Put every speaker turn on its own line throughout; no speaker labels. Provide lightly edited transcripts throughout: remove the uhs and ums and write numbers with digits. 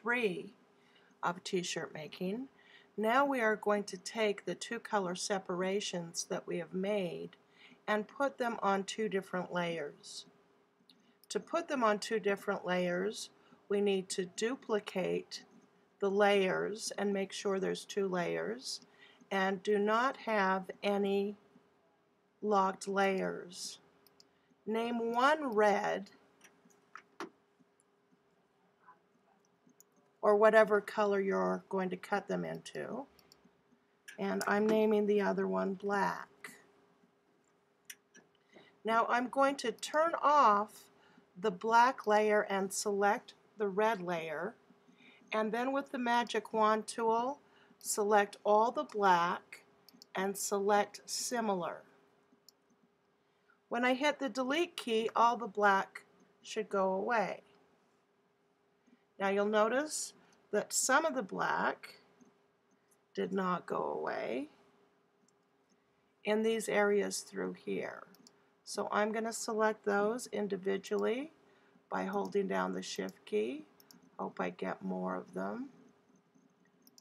3 of t-shirt making. Now we are going to take the two color separations that we have made and put them on two different layers. To put them on two different layers, we need to duplicate the layers and make sure there's two layers, and do not have any locked layers. Name one red, or whatever color you're going to cut them into, and I'm naming the other one black. Now I'm going to turn off the black layer and select the red layer, and then with the magic wand tool, select all the black and select similar. When I hit the delete key, all the black should go away. Now you'll notice that some of the black did not go away in these areas through here. So I'm going to select those individually by holding down the Shift key. Hope I get more of them.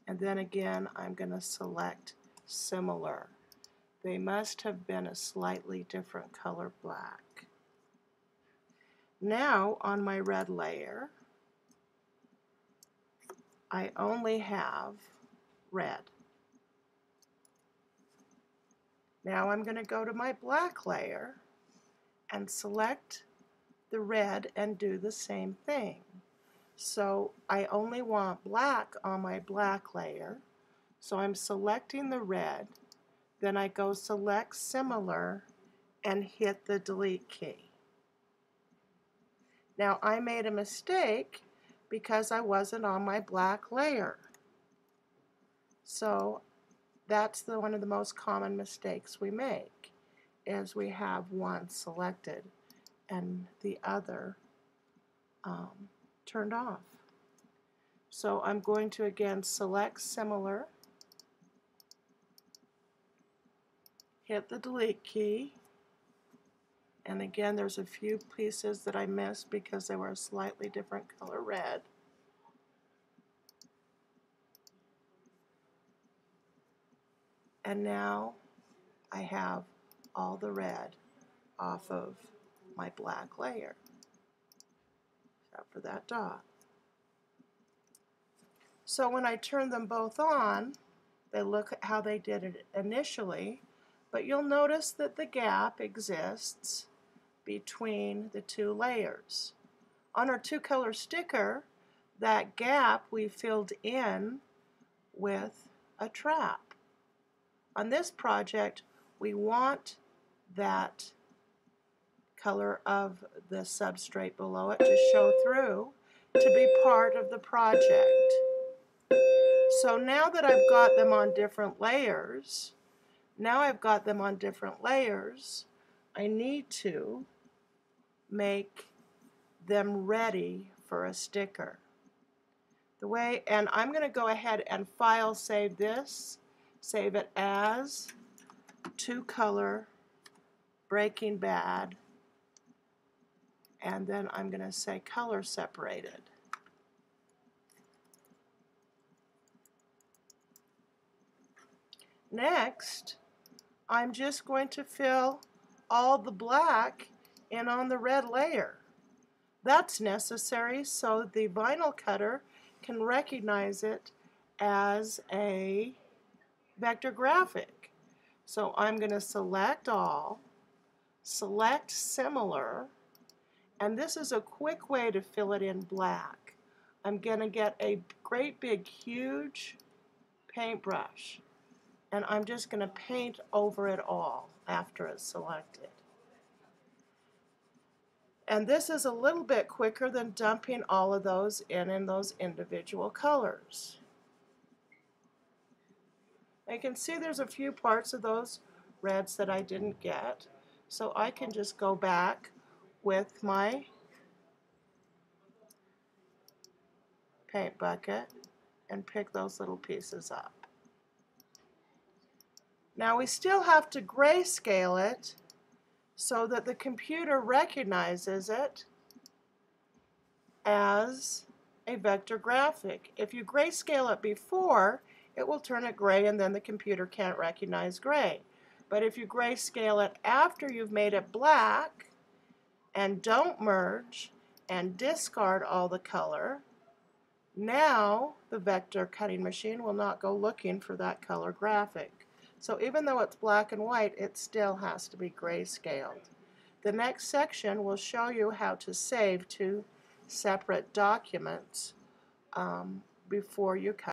And then again, I'm going to select similar. They must have been a slightly different color black. Now on my red layer, I only have red. Now I'm going to go to my black layer and select the red and do the same thing. So I only want black on my black layer, so I'm selecting the red, then I go select similar and hit the delete key. Now I made a mistake because I wasn't on my black layer. So that's one of the most common mistakes we make, is we have one selected and the other turned off. So I'm going to again select similar, hit the delete key, and again there's a few pieces that I missed because they were a slightly different color red. And now I have all the red off of my black layer, except for that dot. So when I turn them both on, they look at how they did it initially, but you'll notice that the gap exists between the two layers. On our two color sticker, that gap we filled in with a trap. On this project, we want that color of the substrate below it to show through to be part of the project. So now that I've got them on different layers, I need to make them ready for a sticker. And I'm going to go ahead and file save this, save it as two color Breaking Bad, and then I'm going to say color separated. Next, I'm just going to fill all the black in on the red layer. That's necessary so the vinyl cutter can recognize it as a vector graphic. So I'm going to select all, select similar, and this is a quick way to fill it in black. I'm going to get a great big huge paintbrush, and I'm just going to paint over it all after it's selected. And this is a little bit quicker than dumping all of those in those individual colors. You can see there's a few parts of those reds that I didn't get, so I can just go back with my paint bucket and pick those little pieces up. Now we still have to grayscale it so that the computer recognizes it as a vector graphic. If you grayscale it before, it will turn it gray and then the computer can't recognize gray. But if you grayscale it after you've made it black and don't merge and discard all the color, now the vector cutting machine will not go looking for that color graphic. So even though it's black and white, it still has to be grayscaled. The next section will show you how to save two separate documents before you cut.